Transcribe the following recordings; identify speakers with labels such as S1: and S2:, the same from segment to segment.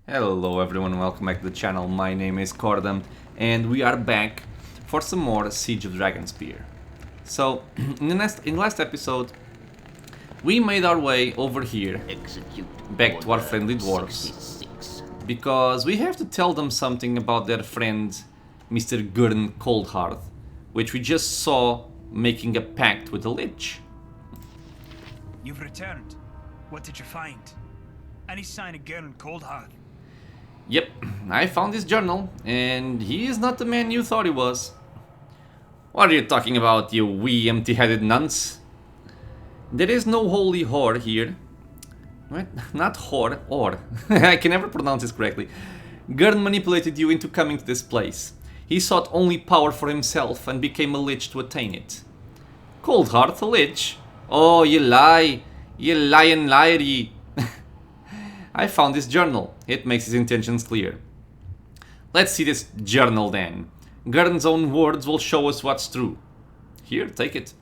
S1: Hello everyone, welcome back to the channel. My name is Cordam and we are back for some more Siege of Dragonspear. So, in the last episode, we made our way over here, back to our friendly dwarves, because we have to tell them something about their friend Mr. Gurn Coldhearth, which we just saw making a pact with a lich.
S2: You've returned. What did you find? Any sign of Gurn Coldhearth?
S1: Yep, I found his journal, and he is not the man you thought he was. What are you talking about, you wee empty-headed nuns? There is no holy whore here. What? Not whore, or. I can never pronounce this correctly. Gurn manipulated you into coming to this place. He sought only power for himself and became a lich to attain it. Coldhearth, a lich? Oh, you lie. You lying liar, ye. I found this journal. It makes his intentions clear. Let's see this journal then. Gurn's own words will show us what's true. Here, take it.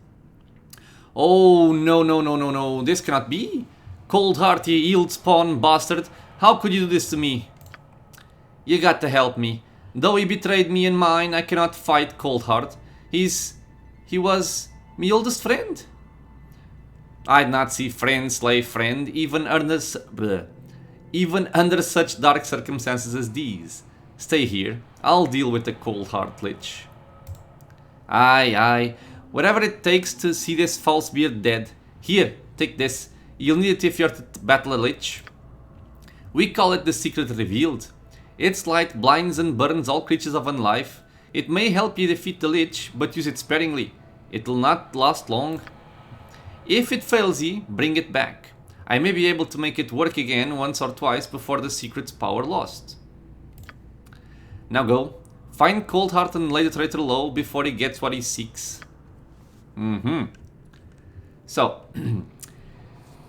S1: Oh, no. This cannot be. Coldhearth, you yield-spawn bastard. How could you do this to me? You got to help me. Though he betrayed me and mine, I cannot fight Coldhearth. He was my oldest friend. I'd not see friend slay friend, even under such dark circumstances as these. Stay here. I'll deal with the Coldhearth Lich. Aye. Whatever it takes to see this false beard dead. Here, take this. You'll need it if you're to battle a Lich. We call it the Secret Revealed. Its light blinds and burns all creatures of unlife. It may help you defeat the Lich, but use it sparingly. It will not last long. If it fails you, bring it back. I may be able to make it work again once or twice before the secret's power lost. Now go. Find Coldhearth and lay the traitor low before he gets what he seeks. So,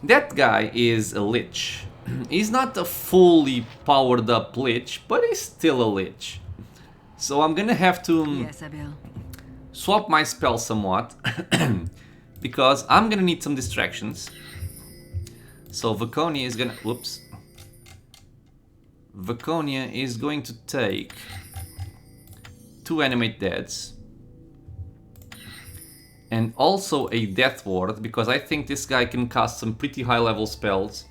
S1: that guy is a lich. He's not a fully powered up lich, but he's still a lich. So I'm gonna have to swap my spell somewhat, because I'm gonna need some distractions. So Vaconia is gonna... Whoops. Vaconia is going to take 2 animate deads. And also a death ward, because I think this guy can cast some pretty high level spells.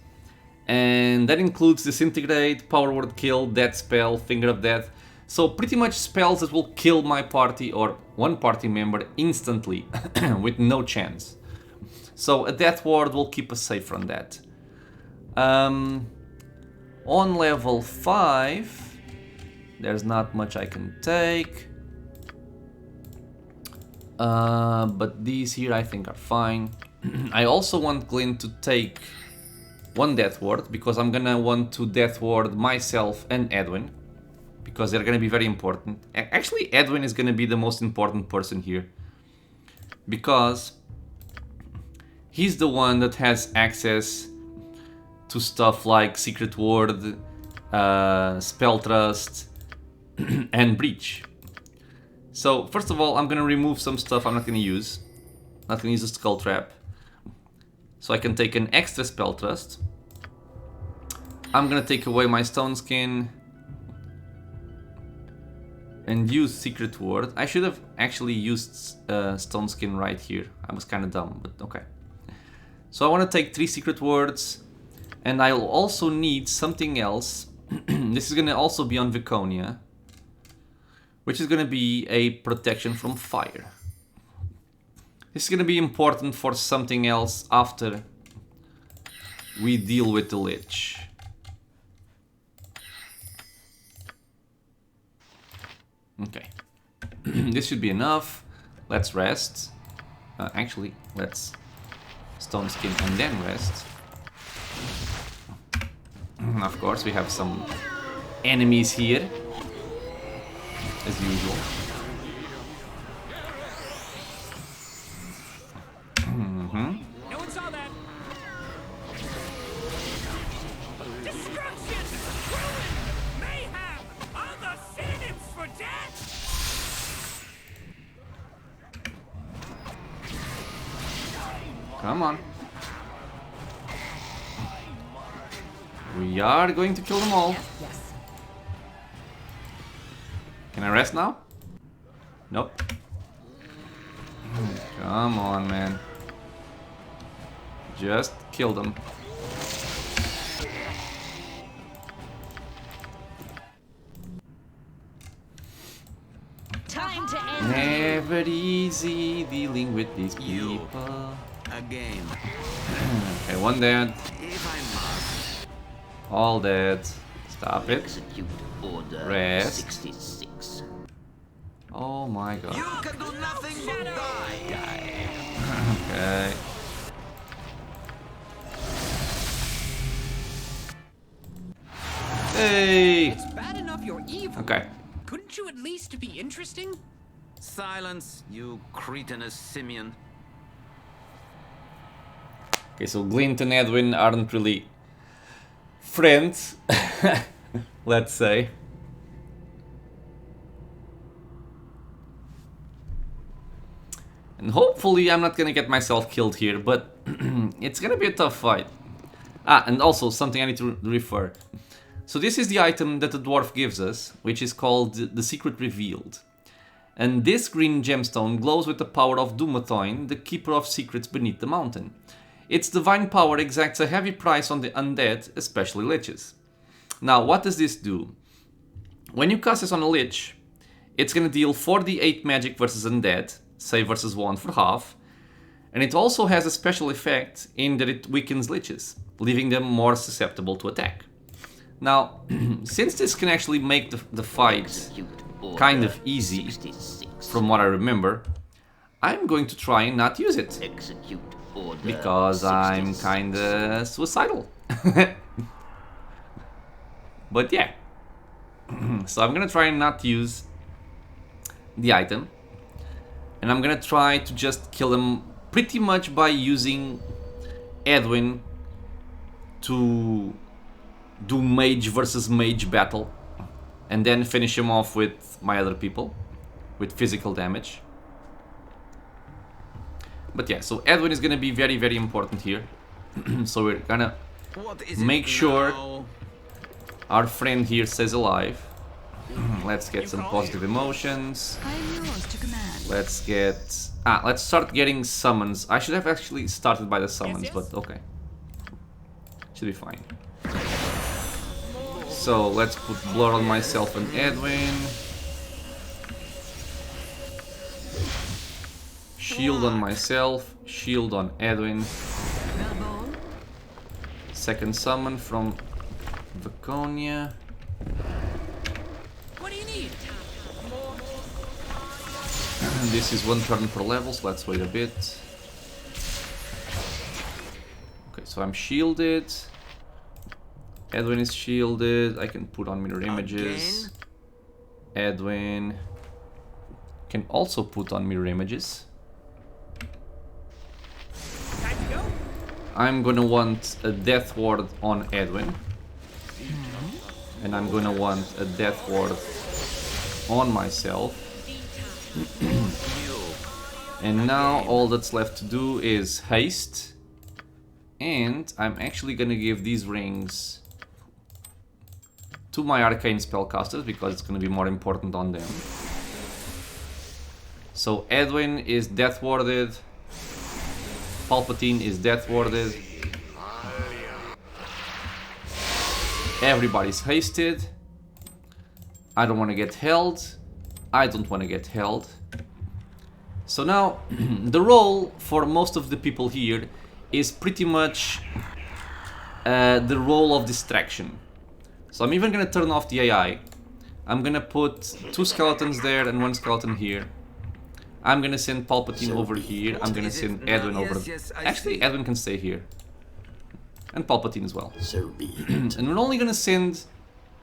S1: And that includes Disintegrate, Power Word Kill, Death Spell, Finger of Death. So pretty much spells that will kill my party or one party member instantly, with no chance. So a death ward will keep us safe from that. On level 5, there's not much I can take. But these here I think are fine. I also want Glyn to take 1 death ward, because I'm gonna want to death ward myself and Edwin, because they're gonna be very important. Actually, Edwin is gonna be the most important person here, because he's the one that has access to stuff like Secret Ward, Spell Trust, and Breach. So, first of all, I'm gonna remove some stuff I'm not gonna use. Not gonna use the Skull Trap. So I can take an extra Spell Trust. I'm gonna take away my Stone Skin and use Secret Ward. I should have actually used Stone Skin right here. I was kinda dumb, but okay. So I wanna take 3 Secret Words, and I'll also need something else. This is gonna also be on Vaconia, which is gonna be a protection from fire. This is gonna be important for something else after we deal with the Lich. Okay. This should be enough. Let's rest. Actually, let's Stone Skin and then rest. Of course, we have some enemies here, as usual.
S2: No one saw that. Destruction, ruin, mayhem, all the synonyms for death.
S1: Come on. We are going to kill them all.
S3: Yes.
S1: Can I rest now? Nope. Come on, man. Just kill them.
S3: Time to end.
S1: Never easy dealing with these people.
S4: Again.
S1: Okay, one dead.
S4: If I must.
S1: All dead. Stop it.
S3: Execute order
S1: Rest.
S3: 66.
S1: Oh my god.
S4: You can do nothing but die.
S1: Okay. Hey!
S5: It's bad enough you're evil.
S1: Okay.
S5: Couldn't you at least be interesting?
S4: Silence, you cretinous simian.
S1: Okay, so Glint and Edwin aren't really friends, let's say. And hopefully I'm not gonna get myself killed here, but it's gonna be a tough fight. Ah, and also something I need to refer. So this is the item that the dwarf gives us, which is called the Secret Revealed. And this green gemstone glows with the power of Dumathoin, the keeper of secrets beneath the mountain. Its divine power exacts a heavy price on the undead, especially liches. Now, what does this do? When you cast this on a lich, it's gonna deal 4d8 magic versus undead, say versus 1 for half, and it also has a special effect in that it weakens liches, leaving them more susceptible to attack. Now, since this can actually make the fight kind of easy,
S3: 66.
S1: from what I remember, I'm going to try and not use it.
S3: Execute order
S1: Because I'm
S3: 66.
S1: kinda suicidal. But yeah. So I'm gonna try and not use the item. And I'm gonna try to just kill him pretty much by using Edwin to do mage versus mage battle. And then finish him off with my other people. With physical damage. But yeah, so Edwin is gonna be very, very important here. So we're gonna
S4: What is
S1: make
S4: it
S1: sure
S4: now?
S1: our friend here stays alive. Let's get some positive emotions.
S3: I'm yours to command.
S1: Let's get... let's start getting summons. I should have actually started by the summons,
S5: Yes, yes.
S1: but okay. Should be fine. So let's put blood on myself and Edwin. Shield on myself, shield on Edwin. Second summon from Vaconia.
S5: What do you need?
S1: This is one turn per level, so let's wait a bit. Okay, so I'm shielded. Edwin is shielded. I can put on mirror images. Edwin can also put on mirror images.
S5: Time to go?
S1: I'm gonna want a death ward on Edwin. And I'm gonna want a death ward on myself. And now all that's left to do is haste. And I'm actually gonna give these rings to my arcane spellcasters because it's gonna be more important on them. So Edwin is death warded. Palpatine is death warded. Everybody's hasted. I don't want to get held. I don't want to get held. So now, the role for most of the people here is pretty much the role of distraction. So I'm even gonna turn off the AI. I'm gonna put 2 skeletons there and 1 skeleton here. I'm gonna send Palpatine over here. I'm gonna send Edwin over. Actually, Edwin can stay here. And Palpatine as well.
S3: So be it.
S1: And we're only gonna send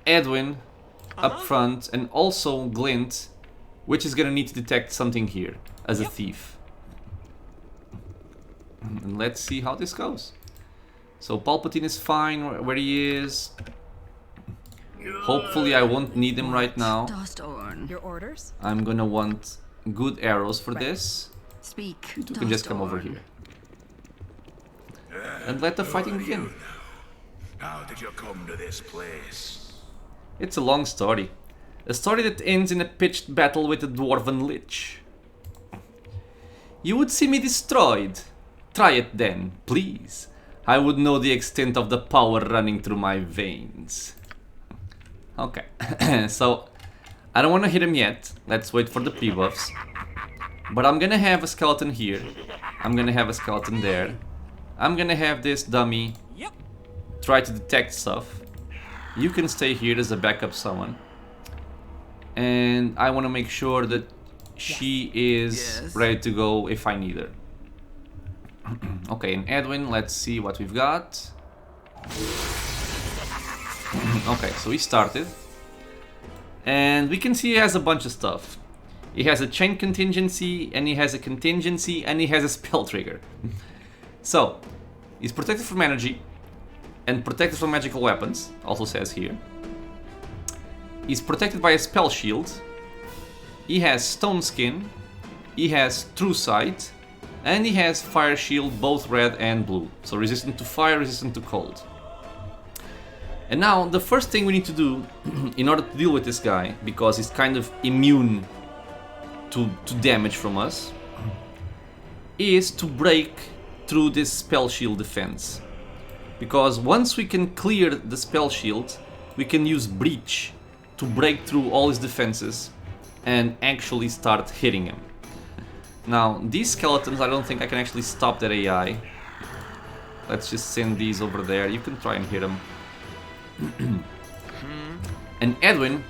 S1: Edwin up front and also Glint, which is gonna need to detect something here as a thief. And let's see how this goes. So Palpatine is fine where he is. Hopefully I won't need him right now.
S3: Dust Orn.
S6: Your orders?
S1: I'm gonna want good arrows for this.
S3: Speak.
S1: You can just come over here. And let the fighting begin.
S7: How did you come to this place?
S1: It's a long story. A story that ends in a pitched battle with a dwarven lich. You would see me destroyed. Try it then, please. I would know the extent of the power running through my veins. Okay, so I don't want to hit him yet. Let's wait for the pre-buffs. But I'm gonna have a skeleton here. I'm gonna have a skeleton there. I'm gonna have this dummy
S5: Yep.
S1: try to detect stuff. You can stay here as a backup summon. And I want to make sure that she is
S4: Yes.
S1: ready to go if I need her. Okay, and Edwin, let's see what we've got. Okay, so he started. And we can see he has a bunch of stuff. He has a chain contingency, and he has a contingency, and he has a spell trigger. So, he's protected from energy, and protected from magical weapons, also says here. He's protected by a spell shield. He has stone skin. He has true sight. And he has fire shield, both red and blue. So resistant to fire, resistant to cold. And now, the first thing we need to do in order to deal with this guy, because he's kind of immune to damage from us, is to break through this spell shield defense. Because once we can clear the spell shield, we can use Breach to break through all his defenses and actually start hitting him. Now, these skeletons, I don't think I can actually stop that AI. Let's just send these over there. You can try and hit them. And Edwin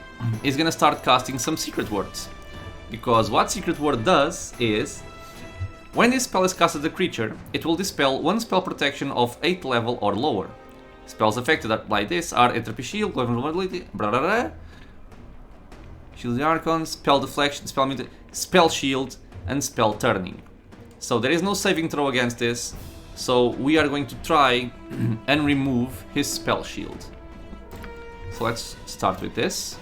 S1: is gonna start casting some secret words. Because what secret word does is, when this spell is cast at the creature, it will dispel one spell protection of 8th level or lower. Spells affected by this are Entropy Shield, Vulnerability, Shield the Archon, Spell Deflection, Spell Shield, and Spell Turning. So there is no saving throw against this, so we are going to try and remove his Spell Shield. So let's start with this.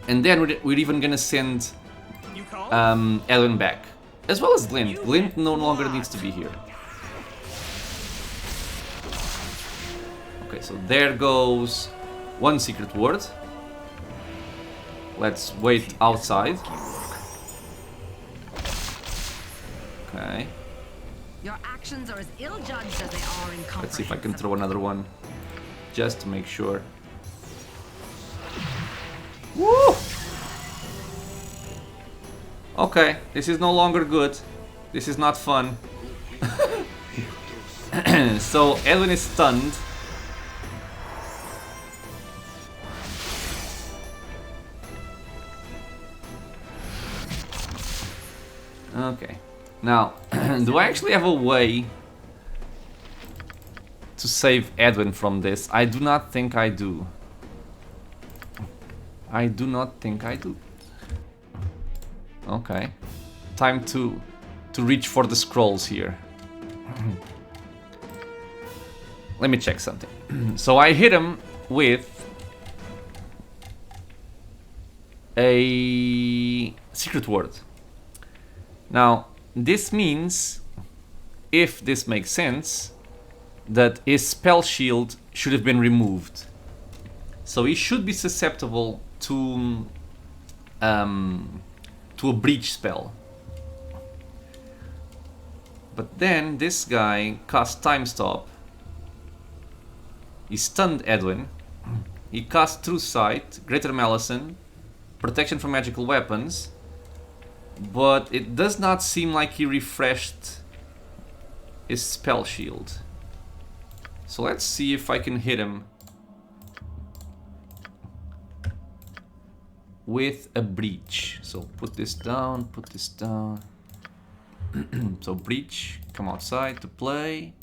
S1: And then we're even gonna send
S5: You call?
S1: Edwin back. As well as Glint. Glint no longer needs to be here. Okay, so there goes one secret word. Let's wait outside. Okay.
S3: Your actions are as ill-judged as they are incomprehensible.
S1: Let's see if I can throw another one. Just to make sure. Woo! Okay, this is no longer good. This is not fun. So Edwin is stunned. Okay. Now, do I actually have a way to save Edwin from this? I do not think I do. I do not think I do. Okay. Time to reach for the scrolls here. Let me check something. So I hit him with a secret word. Now, this means, if this makes sense, that his spell shield should have been removed. So he should be susceptible to a breach spell. But then this guy cast Time Stop. He stunned Edwin. He cast True Sight, Greater Malison, Protection from Magical Weapons. But it does not seem like he refreshed his spell shield. So let's see if I can hit him with a breach. So put this down, put this down. So breach, come outside to play.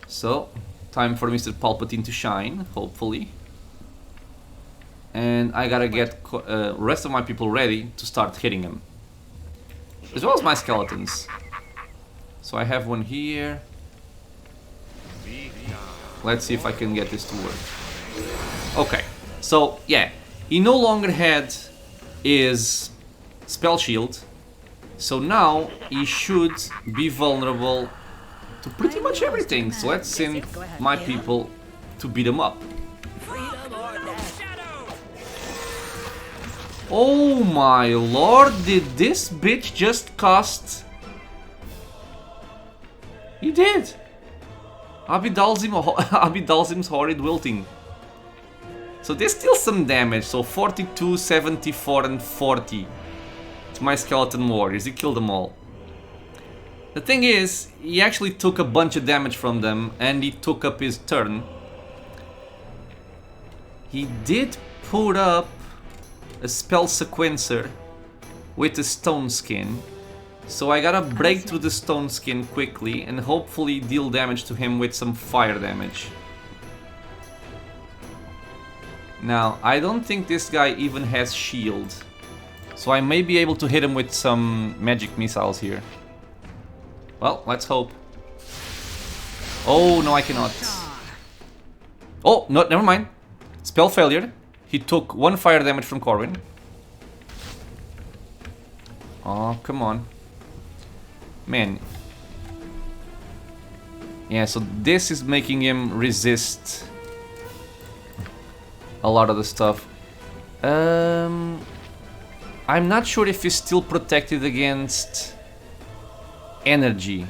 S1: So, time for Mr. Palpatine to shine, hopefully. And I gotta get rest of my people ready to start hitting him. As well as my skeletons. So I have one here. Let's see if I can get this to work. Okay, so yeah, he no longer had his spell shield, so now he should be vulnerable to pretty much everything. So let's send my people to beat him up. Oh my lord, did this bitch just cast... He did! Abidalzim's Horrid Wilting. So there's still some damage, so 42, 74 and 40 to my skeleton warriors. He killed them all. The thing is, he actually took a bunch of damage from them and he took up his turn. He did put up a spell sequencer with a stone skin. So I gotta break through the stone skin quickly and hopefully deal damage to him with some fire damage. Now, I don't think this guy even has shield. So I may be able to hit him with some magic missiles here. Well, let's hope. Oh, no, I cannot. Oh, no, never mind. Spell failure. He took 1 fire damage from Corwin. Oh, come on. Man. Yeah, so this is making him resist a lot of the stuff. I'm not sure if he's still protected against energy.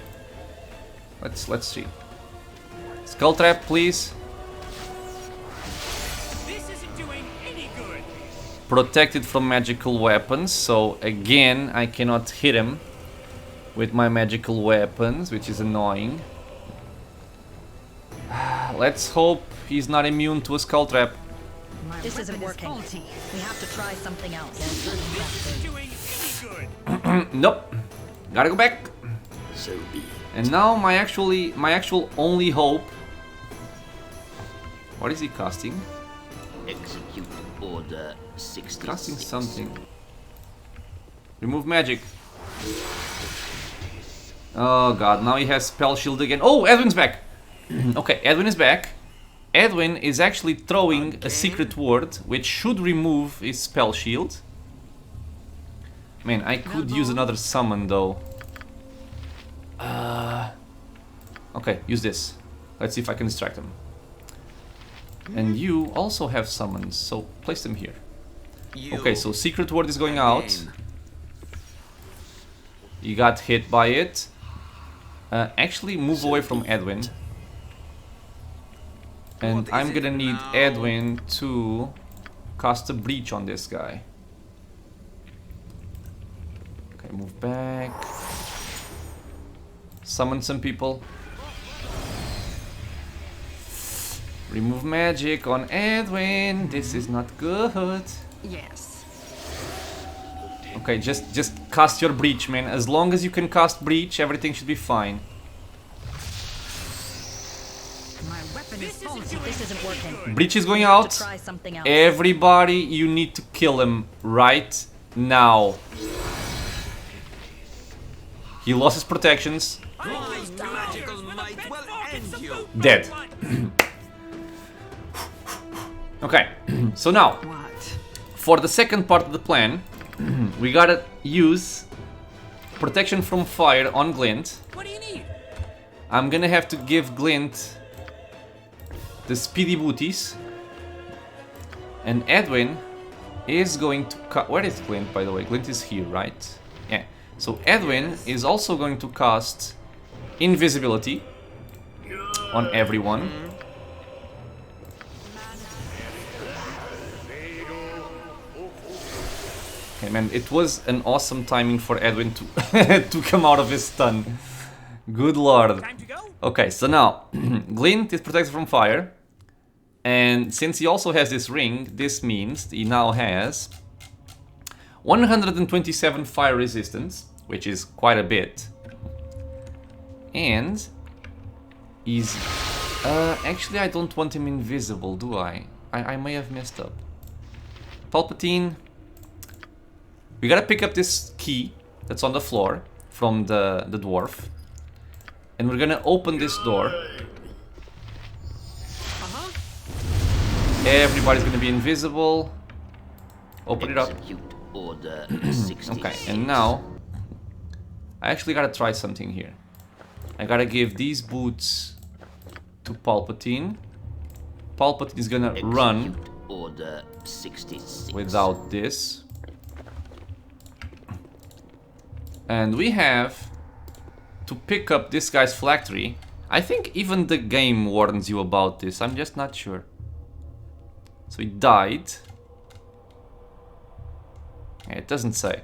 S1: Let's see. Skull trap, please.
S5: This isn't doing any good.
S1: Protected from magical weapons, so again I cannot hit him with my magical weapons, which is annoying. Let's hope he's not immune to a skull trap.
S3: This isn't working. We have to try something else.
S5: This isn't doing any good.
S1: Nope. Gotta go back.
S6: So be it.
S1: And now my actual only hope. What is he casting?
S6: Execute Order 66.
S1: Casting something. Remove magic. Oh god, now he has spell shield again. Oh, Edwin's back. Okay, Edwin is back. Edwin is actually throwing a secret word, which should remove his spell shield. Man, I could use another summon though. Okay, use this. Let's see if I can distract him. And you also have summons, so place them here. Okay, so secret word is going out. You got hit by it. Actually, move away from Edwin. And I'm gonna need Edwin to cast a breach on this guy. Okay, move back. Summon some people. Remove magic on Edwin. This is not good.
S3: Yes.
S1: Okay, just cast your breach, man. As long as you can cast breach, everything should be fine.
S3: My weapon is faulty. This isn't working.
S1: Breach is going
S3: We have
S1: out.
S3: to try something else.
S1: Everybody, you need to kill him right now. He lost his protections.
S4: Magical might will end you.
S1: Dead. Okay, so now,
S3: What?
S1: for the second part of the plan, we gotta use protection from fire on Glint.
S5: What do you need?
S1: I'm gonna have to give Glint the speedy booties. And Edwin is going to cut. Where is Glint, by the way? Glint is here, right? Yeah. So Edwin is also going to cast invisibility on everyone. Okay, man, it was an awesome timing for Edwin to to come out of his stun. Good lord.
S5: Time to go?
S1: Okay, so now Glint is protected from fire, and since he also has this ring, this means he now has 127 fire resistance, which is quite a bit, and he's actually I don't want him invisible, do I? I may have messed up. Palpatine, we gotta pick up this key that's on the floor from the dwarf. And we're gonna open this door. Everybody's gonna be invisible. Open it up.
S6: Execute Order 66.
S1: Okay, and now I actually gotta try something here. I gotta give these boots to Palpatine. Palpatine is gonna run
S6: Order 66.
S1: without this. And we have to pick up this guy's phylactery. I think even the game warns you about this, I'm just not sure. So he died. Yeah, it doesn't say.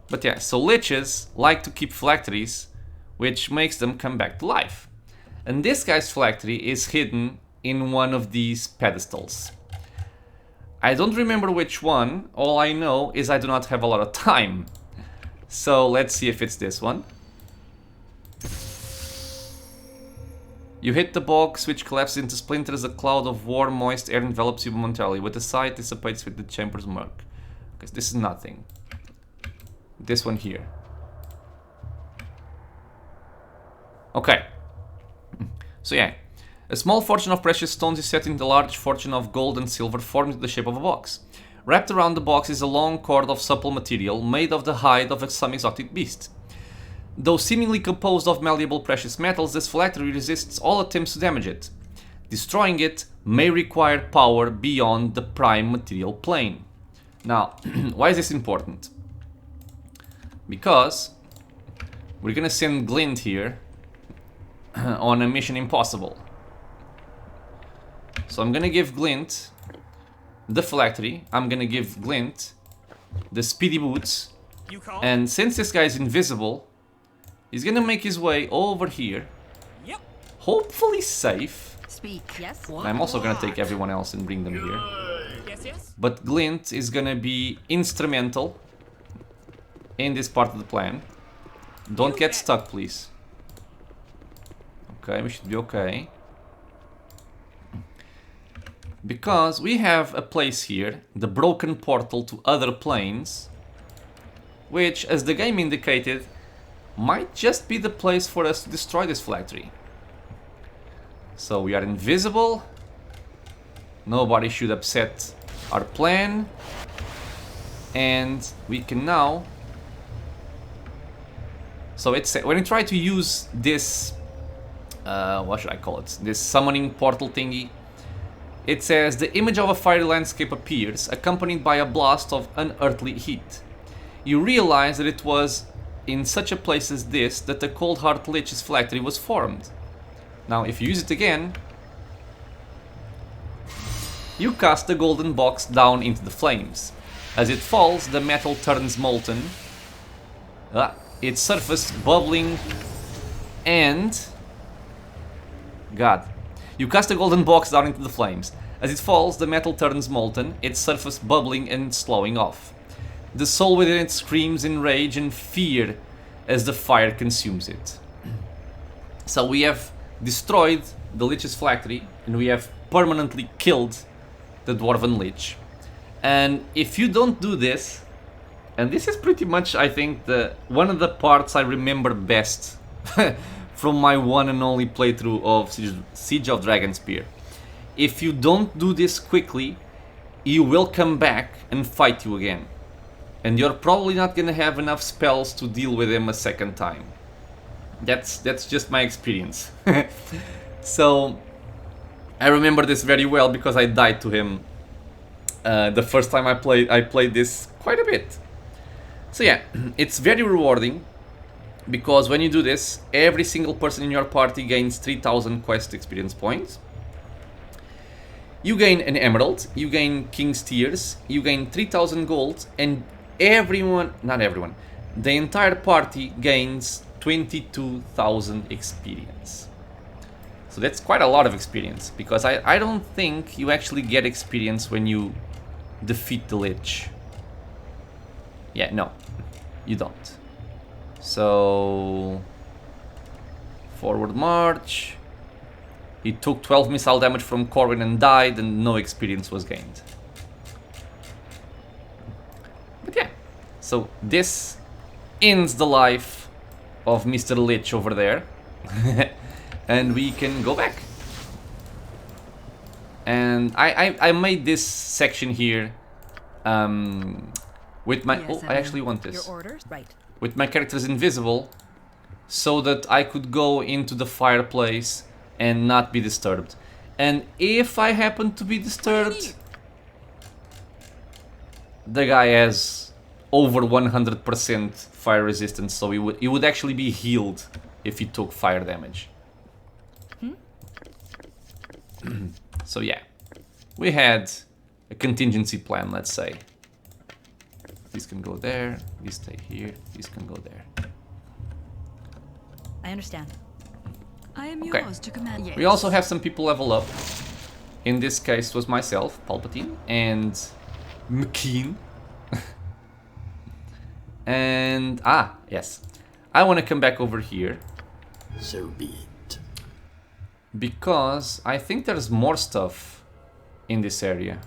S1: But yeah, so liches like to keep phylacteries, which makes them come back to life. And this guy's phylactery is hidden in one of these pedestals. I don't remember which one, all I know is I do not have a lot of time. So let's see if it's this one. You hit the box, which collapses into splinters. A cloud of warm, moist air envelops you momentarily. With the sight, dissipates with the chamber's murk. Because this is nothing. This one here. Okay. So yeah. A small fortune of precious stones is set in the large fortune of gold and silver formed in the shape of a box. Wrapped around the box is a long cord of supple material made of the hide of some exotic beast. Though seemingly composed of malleable precious metals, this phylactery resists all attempts to damage it. Destroying it may require power beyond the prime material plane. Now, why is this important? Because we're gonna send Glint here on a mission impossible. So I'm gonna give Glint the phylactery, I'm gonna give Glint the speedy boots, and since this guy is invisible, he's gonna make his way over here.
S5: Yep.
S1: Hopefully safe.
S3: Speak. Yes.
S1: I'm also gonna take everyone else and bring them here.
S5: Yes, yes.
S1: But Glint is gonna be instrumental in this part of the plan. Don't get stuck, please. Okay, we should be okay. Because we have a place here, the broken portal to other planes, which, as the game indicated, might just be the place for us to destroy this phylactery. So we are invisible. Nobody should upset our plan. And we can now... So it's when you try to use this... what should I call it? This summoning portal thingy. It says, the image of a fiery landscape appears, accompanied by a blast of unearthly heat. You realize that it was in such a place as this that the Coldhearth Lich's phylactery was formed. Now, if you use it again, you cast the golden box down into the flames. As it falls, the metal turns molten, its surface bubbling, and... God. You cast the golden box down into the flames. As it falls, the metal turns molten, its surface bubbling and slowing off. The soul within it screams in rage and fear as the fire consumes it. So we have destroyed the Lich's phylactery, and we have permanently killed the Dwarven Lich. And if you don't do this, and this is pretty much, I think, one of the parts I remember best from my one and only playthrough of Siege of Dragonspear. If you don't do this quickly, he will come back and fight you again. And you're probably not gonna have enough spells to deal with him a second time. That's just my experience. So, I remember this very well because I died to him the first time I played this quite a bit. So yeah, it's very rewarding. Because when you do this, every single person in your party gains 3000 quest experience points. You gain an emerald, you gain king's tears, you gain 3000 gold, and everyone, not everyone, the entire party gains 22,000 experience. So that's quite a lot of experience, because I don't think you actually get experience when you defeat the Lich. Yeah, no, you don't. So, forward march. He took 12 missile damage from Corwin and died, and no experience was gained. But yeah, so this ends the life of Mr. Lich over there. And we can go back. And I made this section here with my...
S3: Yes,
S1: I actually want this.
S3: Your orders? Right.
S1: With my characters invisible, so that I could go into the fireplace and not be disturbed. And if I happen to be disturbed, the guy has over 100% fire resistance, so he would actually be healed if he took fire damage. So yeah, we had a contingency plan, let's say. These can go there, these stay here, these can go there.
S3: I understand.
S7: I am
S1: Okay.
S7: yours to command.
S3: Yes.
S1: We also have some people level up. In this case was myself, Palpatine, and McKean. And, yes. I want to come back over here.
S6: So be it.
S1: Because I think there's more stuff in this area.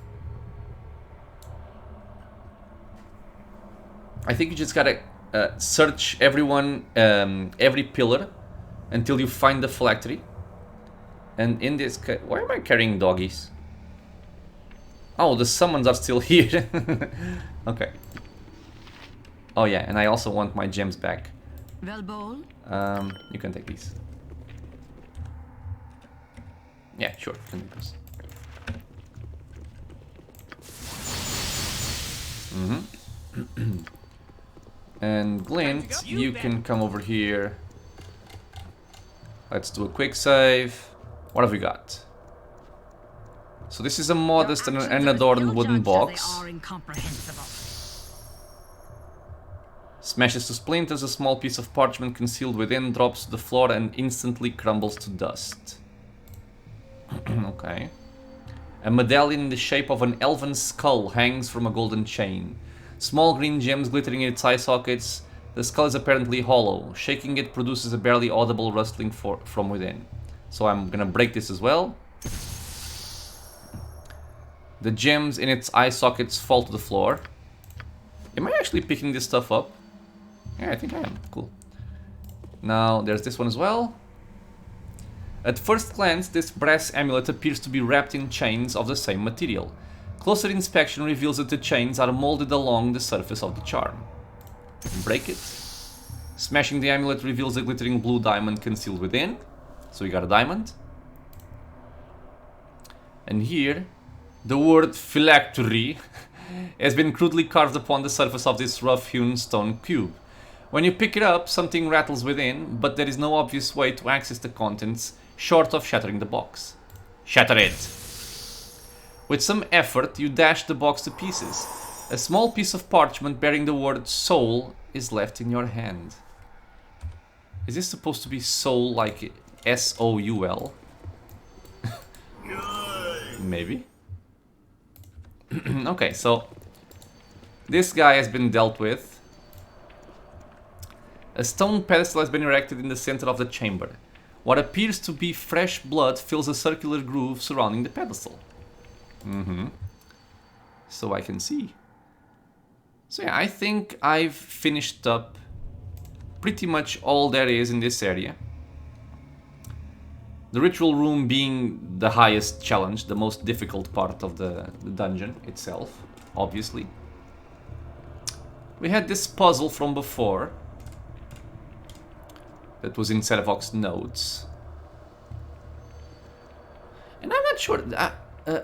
S1: I think you just gotta search everyone, every pillar, until you find the phylactery. And in this case, why am I carrying doggies? Oh, the summons are still here. Okay. Oh yeah, and I also want my gems back.
S3: Velbol?
S1: You can take these. Yeah, sure, you can take those. And Glint, you can come over here. Let's do a quick save. What have we got? So this is a modest and an adorned wooden box. Smashes to splinters, a small piece of parchment concealed within drops to the floor and instantly crumbles to dust. Okay. A medallion in the shape of an elven skull hangs from a golden chain. Small green gems glittering in its eye sockets. The skull is apparently hollow. Shaking it produces a barely audible rustling from within. So I'm gonna break this as well. The gems in its eye sockets fall to the floor. Am I actually picking this stuff up? Yeah, I think I am. Cool. Now, there's this one as well. At first glance, this brass amulet appears to be wrapped in chains of the same material. Closer inspection reveals that the chains are molded along the surface of the charm. Break it. Smashing the amulet reveals a glittering blue diamond concealed within. So we got a diamond. And here, the word phylactery has been crudely carved upon the surface of this rough-hewn stone cube. When you pick it up, something rattles within, but there is no obvious way to access the contents short of shattering the box. Shatter it! With some effort, you dash the box to pieces. A small piece of parchment bearing the word soul is left in your hand. Is this supposed to be soul like S-O-U-L? Maybe. Okay, so this guy has been dealt with. A stone pedestal has been erected in the center of the chamber. What appears to be fresh blood fills a circular groove surrounding the pedestal. So I can see. So yeah, I think I've finished up pretty much all there is in this area. The ritual room being the highest challenge, the most difficult part of the dungeon itself, obviously. We had this puzzle from before. That was in Servox's notes. And I'm not sure...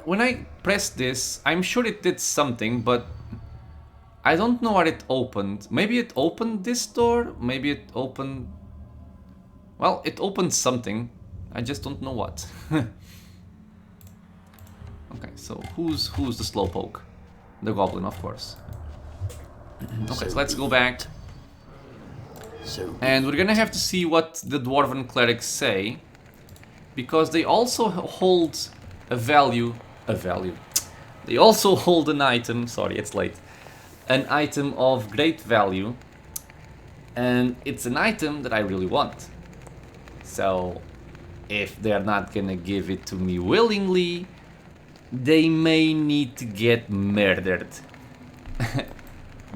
S1: when I pressed this, I'm sure it did something, but... I don't know what it opened. Maybe it opened this door? Maybe it opened... Well, it opened something. I just don't know what. Okay, so who's the slowpoke? The goblin, of course. Okay, so let's go back. And we're gonna have to see what the dwarven clerics say, because they also hold a value. They also hold an item. Sorry, it's late. An item of great value, and it's an item that I really want. So, if they're not gonna give it to me willingly, they may need to get murdered.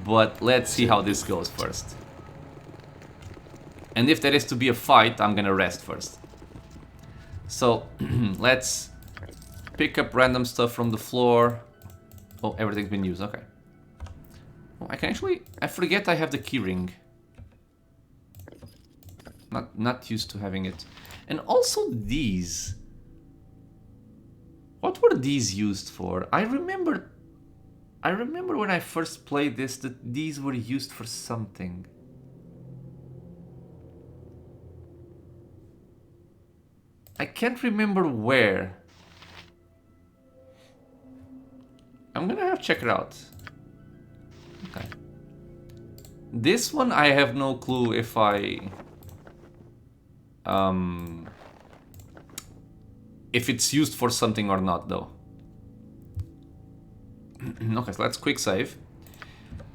S1: But let's see how this goes first. And if there is to be a fight, I'm gonna rest first. So, let's pick up random stuff from the floor. Oh, everything's been used, okay. Oh, I can actually... I forget I have the keyring. Not used to having it. And also these. What were these used for? I remember I remember when I first played this that these were used for something. I can't remember where. I'm gonna have to check it out. Okay. This one I have no clue if if it's used for something or not though. Okay, so let's quick save.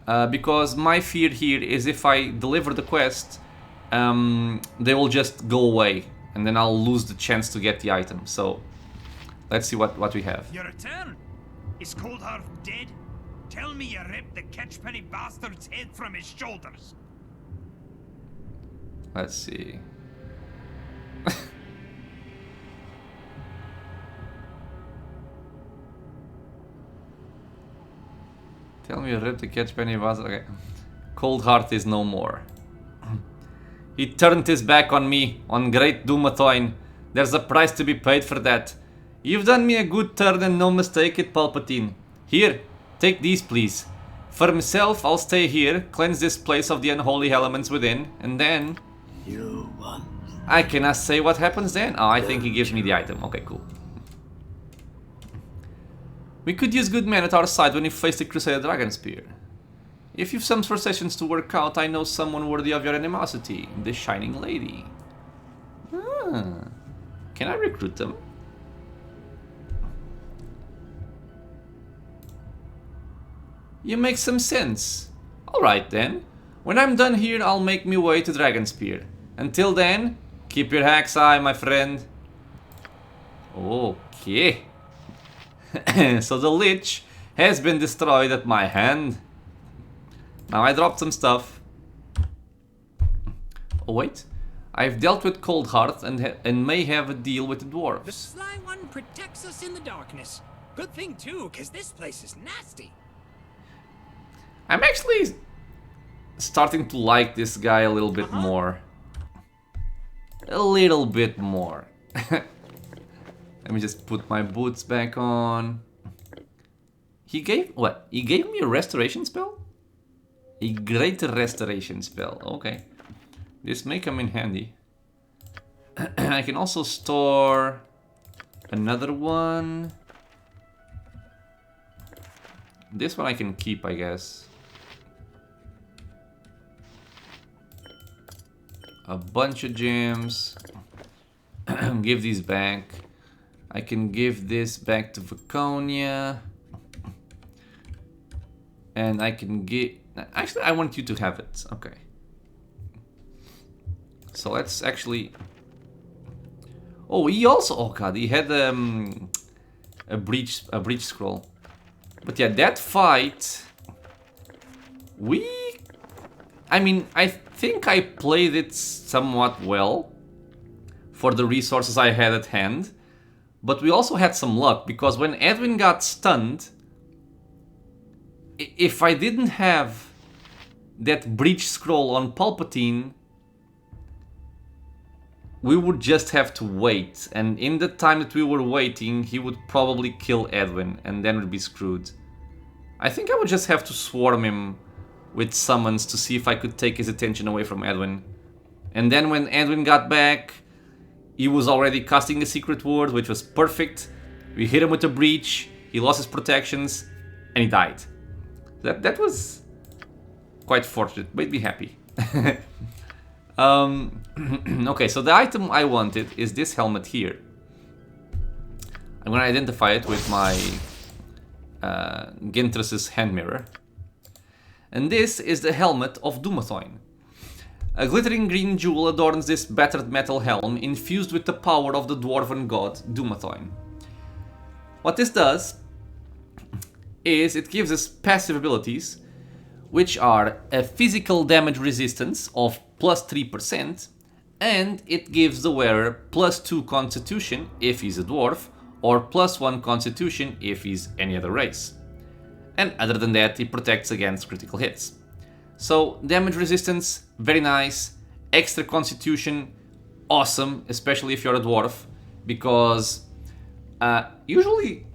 S1: Because my fear here is if I deliver the quest, they will just go away. And then I'll lose the chance to get the item. So, let's see what we have.
S2: Your return? Is Coldhearth dead? Tell me you ripped the catchpenny bastard's head from his shoulders.
S1: Let's see. Tell me you ripped the catchpenny bastard. Okay. Coldhearth is no more. He turned his back on me, on great Dumathoin. There's a price to be paid for that. You've done me a good turn and no mistake it, Palpatine. Here, take these please. For myself, I'll stay here, cleanse this place of the unholy elements within, and then...
S6: You won.
S1: I cannot say what happens then. Oh, I think he gives me the item. Okay, cool. We could use good men at our side when we face the Crusader Dragonspear. If you've some frustrations to work out, I know someone worthy of your animosity. The Shining Lady. Ah. Can I recruit them? You make some sense. Alright then. When I'm done here, I'll make me way to Dragonspear. Until then, keep your hacks high, my friend. Okay. So the Lich has been destroyed at my hand. Now I dropped some stuff. Oh wait, I've dealt with Coldhearth and may have a deal with the
S5: The
S1: dwarves.
S5: Sly One protects us in the darkness. Good thing too, cause this place is nasty.
S1: I'm actually starting to like this guy a little bit more. A little bit more. Let me just put my boots back on. He gave what? He gave me a restoration spell? A greater restoration spell, okay. This may come in handy. I can also store another one. This one I can keep, I guess. A bunch of gems. Give these back. I can give this back to Vaconia. And I can give... Actually, I want you to have it. Okay. So let's actually... Oh, he also... Oh god, he had a breach scroll. But yeah, that fight... I mean, I think I played it somewhat well for the resources I had at hand. But we also had some luck, because when Edwin got stunned... If I didn't have that breach scroll on Palpatine, we would just have to wait. And in the time that we were waiting, he would probably kill Edwin, and then we'd be screwed. I think I would just have to swarm him with summons to see if I could take his attention away from Edwin. And then when Edwin got back, he was already casting a secret word, which was perfect. We hit him with a breach, he lost his protections, and he died. That was quite fortunate, made me happy. Okay, so the item I wanted is this helmet here. I'm gonna identify it with my Gintras's hand mirror. And this is the helmet of Dumathoin. A glittering green jewel adorns this battered metal helm, infused with the power of the dwarven god Dumathoin. What this does is it gives us passive abilities, which are a physical damage resistance of plus 3%, and it gives the wearer plus 2 constitution if he's a dwarf, or plus 1 constitution if he's any other race. And other than that, it protects against critical hits. So damage resistance, very nice. Extra constitution, awesome, especially if you're a dwarf, because usually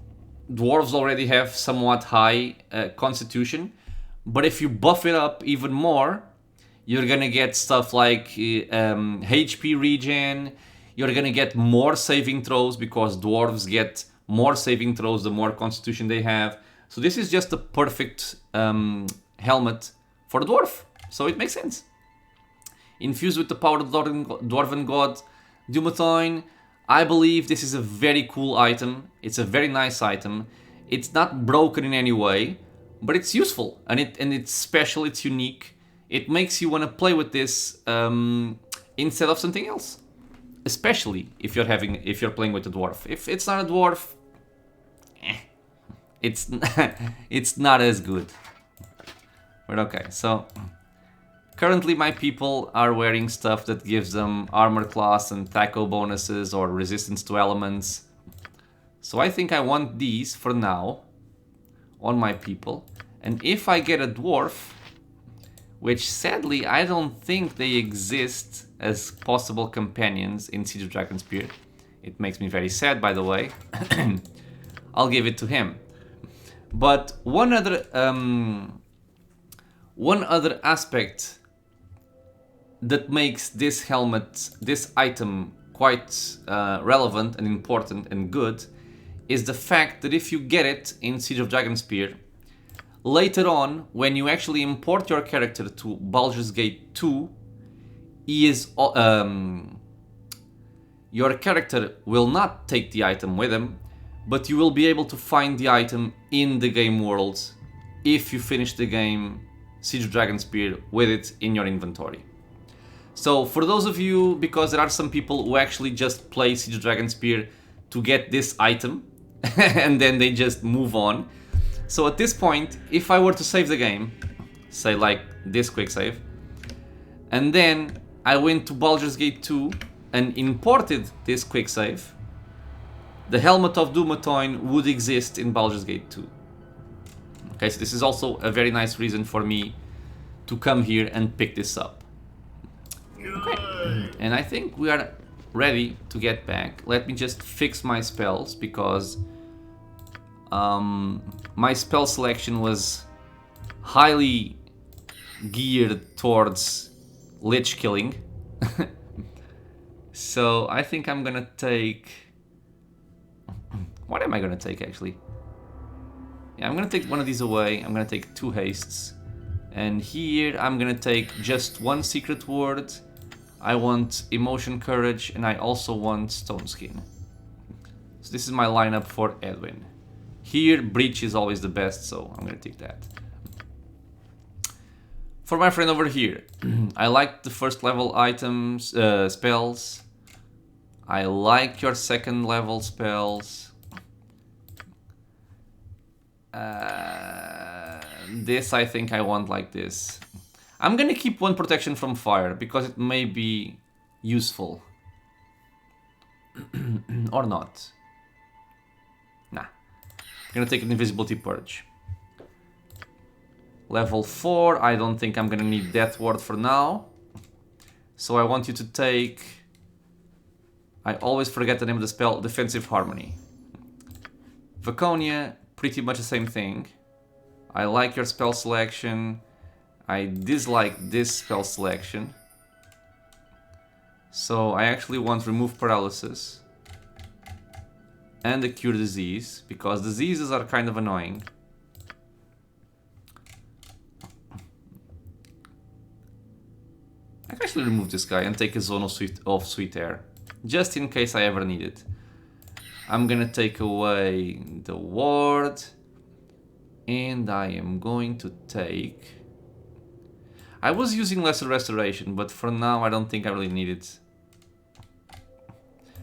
S1: dwarves already have somewhat high constitution, but if you buff it up even more, you're gonna get stuff like HP regen, you're gonna get more saving throws because dwarves get more saving throws the more constitution they have. So this is just the perfect helmet for the dwarf, so it makes sense. Infused with the power of the Dwarven God, Dumathoin. I believe this is a very cool item. It's a very nice item. It's not broken in any way, but it's useful and it's special. It's unique. It makes you want to play with this instead of something else, especially if you're playing with a dwarf. If it's not a dwarf, it's it's not as good. But okay, so. Currently my people are wearing stuff that gives them armor class and taco bonuses or resistance to elements. So I think I want these for now on my people. And if I get a dwarf, which sadly I don't think they exist as possible companions in Siege of Dragonspear. It makes me very sad, by the way. I'll give it to him. But one other aspect that makes this helmet, this item, quite relevant and important and good is the fact that if you get it in Siege of Dragonspear, later on, when you actually import your character to Baldur's Gate 2, your character will not take the item with him, but you will be able to find the item in the game world if you finish the game Siege of Dragonspear with it in your inventory. So for those of you, because there are some people who actually just play Siege of Dragonspear to get this item and then they just move on. So at this point, if I were to save the game, say like this quick save, and then I went to Baldur's Gate 2 and imported this quick save, the Helmet of Dumathoin would exist in Baldur's Gate 2. Okay, so this is also a very nice reason for me to come here and pick this up. Okay, and I think we are ready to get back. Let me just fix my spells because my spell selection was highly geared towards Lich killing. So I think I'm gonna take... What am I gonna take actually? Yeah, I'm gonna take one of these away. I'm gonna take 2 hastes. And here I'm gonna take just 1 secret word. I want emotion courage and I also want stone skin. So this is my lineup for Edwin. Here breach is always the best, so I'm gonna take that. For my friend over here, I like the first level items, spells. I like your second level spells. This I think I want like this. I'm gonna keep 1 protection from fire because it may be useful. Or not. Nah. I'm gonna take an invisibility purge. Level 4, I don't think I'm gonna need Death Ward for now. So I want you to take... I always forget the name of the spell, Defensive Harmony. Vaconia, pretty much the same thing. I like your spell selection. I dislike this spell selection. So I actually want Remove Paralysis. And a Cure Disease, because diseases are kind of annoying. I can actually remove this guy and take a Zone of Sweet Air, just in case I ever need it. I'm gonna take away the ward, and I am going to take... I was using Lesser Restoration, but for now I don't think I really need it.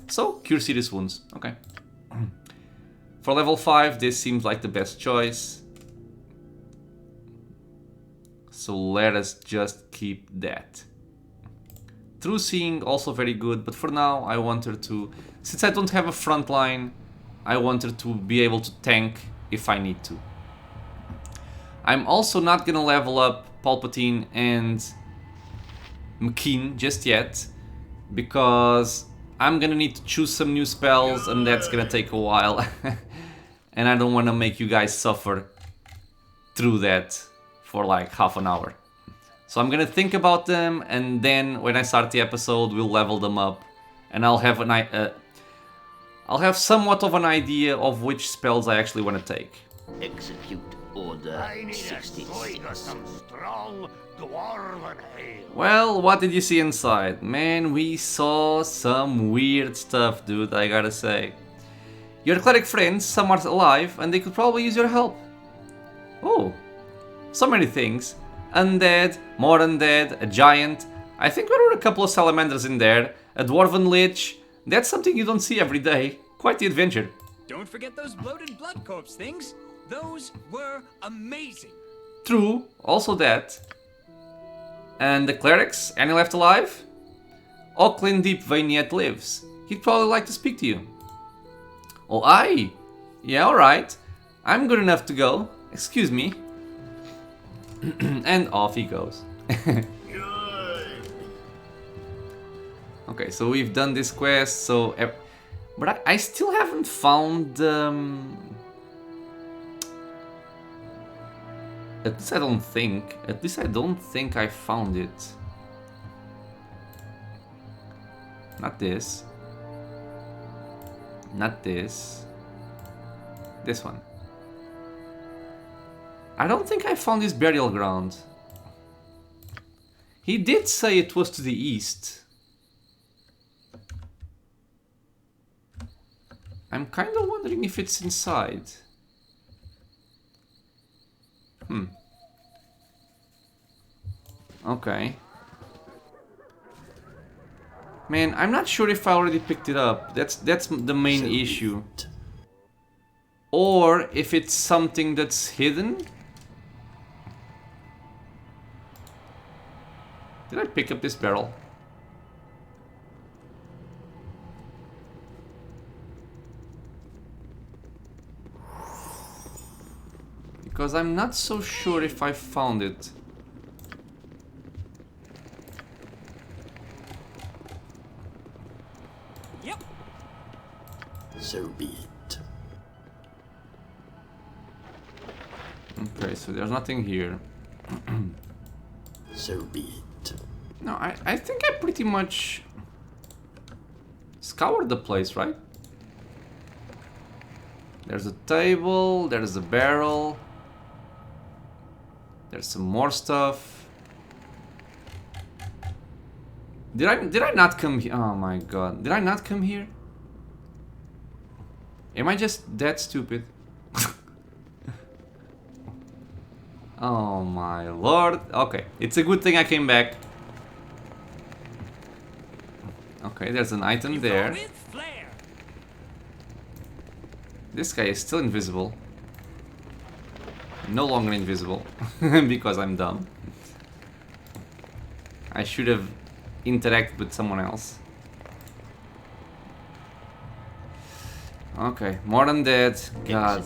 S1: So, Cure Serious Wounds, okay. For level 5, this seems like the best choice. So let us just keep that. True Seeing, also very good, but for now I want her to... Since I don't have a front line, I want her to be able to tank if I need to. I'm also not gonna level up Palpatine and McKean just yet, because I'm gonna need to choose some new spells and that's gonna take a while. and I don't want to make you guys suffer through that for like half an hour. So I'm gonna think about them, and then when I start the episode, we'll level them up, and I'll have somewhat of an idea of which spells I actually want to take.
S6: Execute Order 66.
S1: Well, what did you see inside? Man, we saw some weird stuff, dude, I gotta say. Your cleric friends, some are alive, and they could probably use your help. Oh, so many things. Undead, more undead, a giant. I think there were a couple of salamanders in there, a dwarven lich. That's something you don't see every day. Quite the adventure.
S5: Don't forget those bloated blood corpse things. Those were amazing.
S1: True, also that. And the clerics, any left alive? Auckland Deepvein yet lives. He'd probably like to speak to you. Oh, aye. Yeah, alright. I'm good enough to go. Excuse me. And off he goes. Okay, so we've done this quest, so... But I still haven't found... At least I don't think. At least I don't think I found it. Not this. Not this. This one. I don't think I found his burial ground. He did say it was to the east. I'm kind of wondering if it's inside. Okay. Man, I'm not sure if I already picked it up. That's the main issue. Or if it's something that's hidden. Did I pick up this barrel? Because I'm not so sure if I found it.
S5: Yep.
S6: So be it.
S1: Okay, so there's nothing here.
S6: So be it.
S1: No, I think I pretty much scoured the place, right? There's a table, there's a barrel. There's some more stuff. Did I not come here? Oh my god. Did I not come here? Am I just that stupid? Oh my lord. Okay, it's a good thing I came back. Okay, there's an item there. This guy is still invisible. No longer invisible. Because I'm dumb. I should have interacted with someone else. Okay, more than that. God.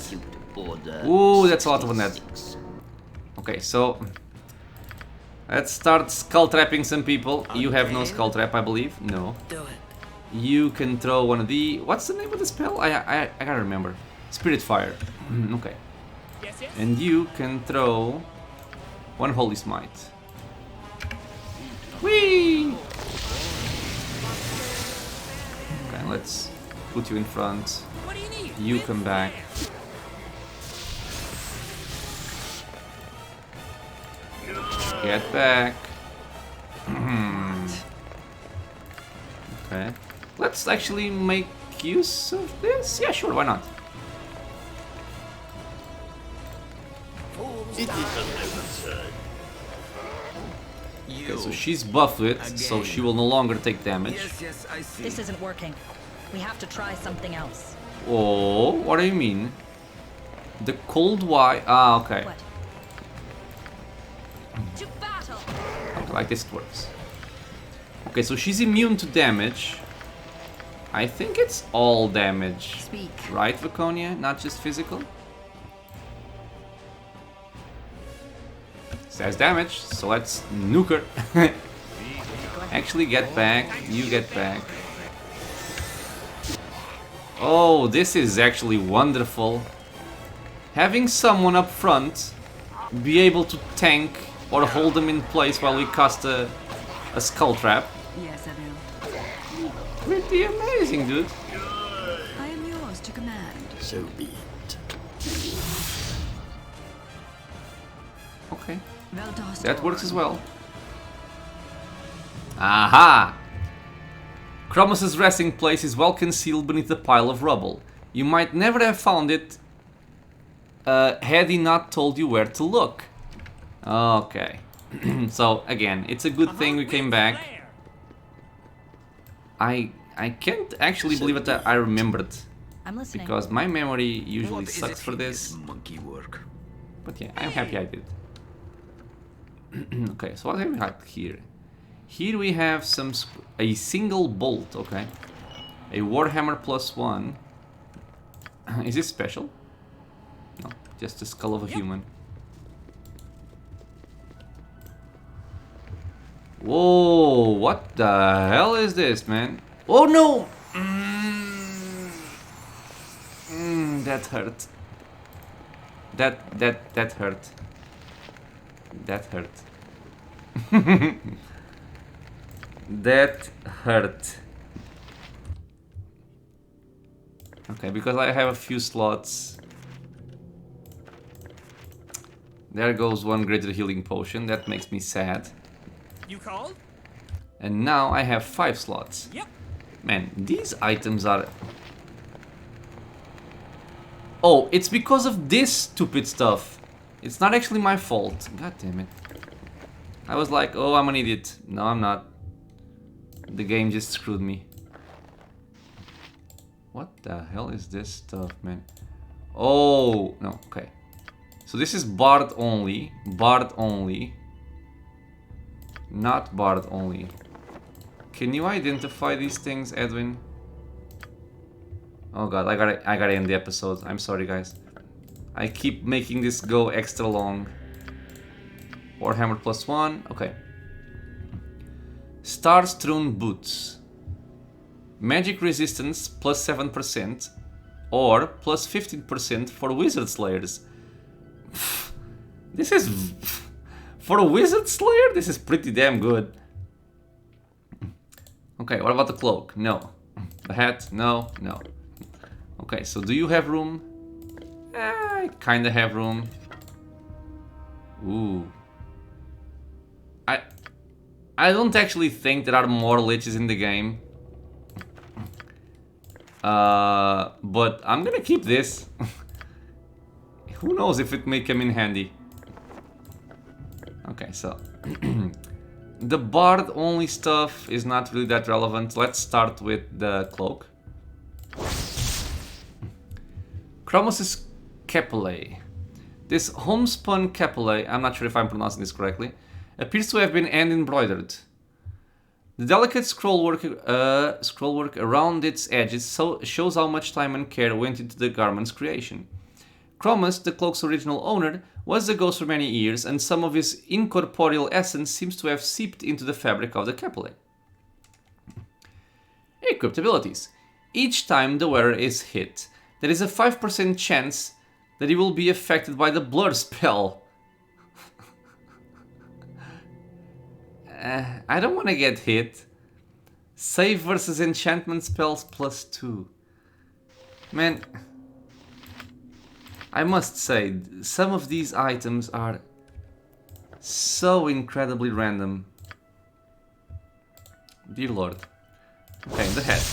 S1: Ooh, that's a lot of undead. Okay, so let's start skull trapping some people. You have no skull trap, I believe. No.
S4: Do it.
S1: You can throw one of the... What's the name of the spell? I gotta remember. Spirit Fire. Okay.
S5: Yes, yes.
S1: And you can throw one Holy Smite. Whee! Okay, let's put you in front.
S5: What do you need?
S1: You come back. Get back. Okay. Let's actually make use of this. Yeah, sure, why not?
S6: It is a turn.
S1: Okay, so she's buffed with, so she will no longer take damage.
S4: Yes, yes, I see.
S3: This isn't working. We have to try something else.
S1: Oh, what do you mean? The cold white. Ah, okay.
S3: What? To battle!
S1: Okay, like this it works. Okay, so she's immune to damage. I think it's all damage.
S3: Speak.
S1: Right, Vaconia? Not just physical? Says damage, so let's nuke her. Actually, get back. You get back. Oh, this is actually wonderful. having someone up front be able to tank or hold them in place while we cast a skull trap.
S3: Yes, I will.
S1: Pretty amazing, dude.
S3: I am yours to command.
S6: So be it.
S1: Okay,
S3: Veldos
S1: that works as well. Aha! Cromus's resting place is well concealed beneath a pile of rubble. You might never have found it had he not told you where to look. Okay. So, again, it's a good thing we came back. I can't actually believe that I remembered.
S3: I'm listening.
S1: Because my memory usually
S4: What is
S1: sucks
S4: it
S1: for
S4: in
S1: this.
S4: monkey work.
S1: But yeah, I'm happy I did. Okay, so what have we got here? Here we have a single bolt, okay. A Warhammer +1. Is this special? No, just the skull of a human. Whoa, what the hell is this, man? Oh no! That hurt. That hurt. That hurt. That hurt. Okay, because I have a few slots. There goes one greater healing potion. That makes me sad.
S5: You called?
S1: And now I have 5 slots.
S5: Yep.
S1: Man, these items are... Oh, it's because of this stupid stuff. It's not actually my fault. God damn it. I was like, oh, I'm an idiot. No, I'm not. The game just screwed me. What the hell is this stuff, man? Oh, no, okay. So this is Bard only. Bard only. Not Bard only. Can you identify these things, Edwin? Oh god, I gotta end the episode. I'm sorry, guys. I keep making this go extra long. Warhammer +1, okay. Star-strewn boots. Magic resistance +7% or +15% for wizard slayers. This is... For a wizard slayer, this is pretty damn good. Okay, what about the cloak? No. The hat? No, no. Okay, so do you have room? I kinda have room. Ooh. I don't actually think there are more liches in the game. But I'm gonna keep this. Who knows if it may come in handy. Okay, so... The bard only stuff is not really that relevant. Let's start with the cloak. Cromus's capulae. This homespun capulae, I'm not sure if I'm pronouncing this correctly, appears to have been hand embroidered. The delicate scrollwork around its edges shows how much time and care went into the garment's creation. Cromus, the cloak's original owner, was a ghost for many years, and some of his incorporeal essence seems to have seeped into the fabric of the capulae. Equipped abilities. Each time the wearer is hit, there is a 5% chance that he will be affected by the blur spell. I don't want to get hit. Save versus enchantment spells +2. Man, I must say, some of these items are so incredibly random. Dear Lord. Okay, the hat.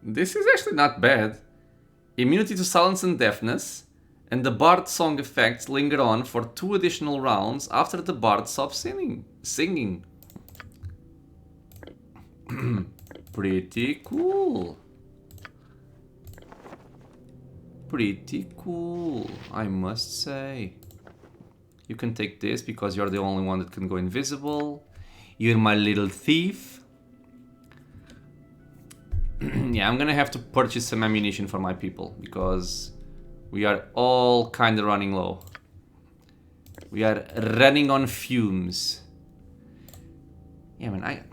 S1: This is actually not bad. Immunity to silence and deafness, and the bard song effects linger on for 2 additional rounds after the bard stops singing. Pretty cool. Pretty cool, I must say. You can take this because you're the only one that can go invisible. You're my little thief. Yeah, I'm gonna have to purchase some ammunition for my people because we are all kinda running low. We are running on fumes. Yeah, man,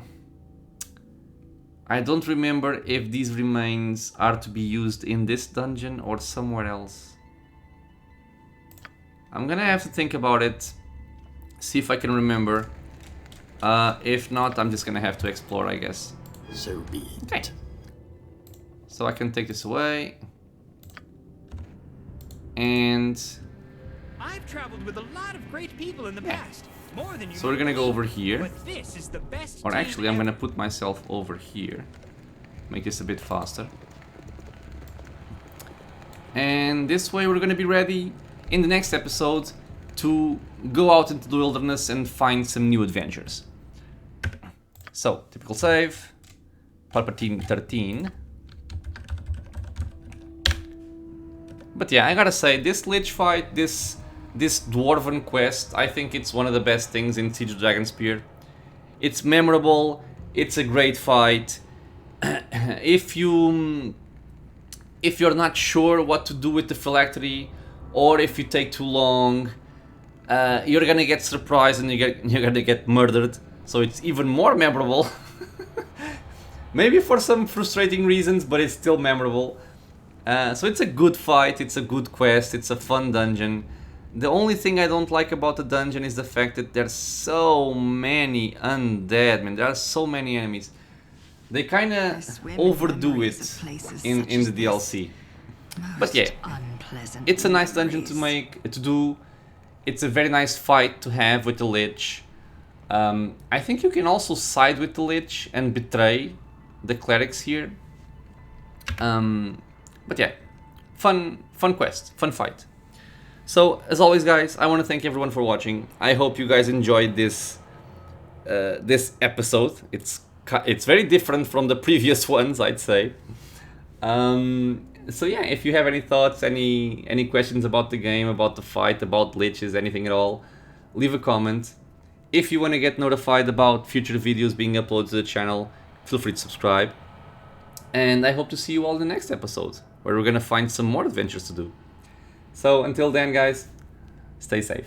S1: I don't remember if these remains are to be used in this dungeon or somewhere else. I'm gonna have to think about it, see if I can remember. If not, I'm just gonna have to explore, I guess.
S6: So be it.
S1: Okay. So I can take this away. And
S5: I've traveled with a lot of great people in the past. More than you
S1: so we're gonna go over here.
S5: But this is the best
S1: Or
S5: team
S1: actually, I'm
S5: ever.
S1: gonna put myself over here. Make this a bit faster. And this way we're gonna be ready in the next episode to go out into the wilderness and find some new adventures. So, typical save. Palpatine 13. But yeah, I gotta say, this Lich fight, this Dwarven quest, I think it's one of the best things in Siege of Dragonspear. It's memorable, it's a great fight. If you're not sure what to do with the phylactery, or if you take too long, you're gonna get surprised and you're gonna get murdered. So it's even more memorable. Maybe for some frustrating reasons, but it's still memorable. So it's a good fight, it's a good quest, it's a fun dungeon. The only thing I don't like about the dungeon is the fact that there's so many undead, man. There are so many enemies. They kind of overdo it in the DLC. But yeah, it's a nice dungeon to do. It's a very nice fight to have with the Lich. I think you can also side with the Lich and betray the clerics here. But yeah, fun quest, fun fight. So, as always guys, I want to thank everyone for watching. I hope you guys enjoyed this episode. It's very different from the previous ones, I'd say. So yeah, if you have any thoughts, any questions about the game, about the fight, about liches, anything at all, leave a comment. If you want to get notified about future videos being uploaded to the channel, feel free to subscribe. And I hope to see you all in the next episode, where we're gonna find some more adventures to do. So until then guys, stay safe.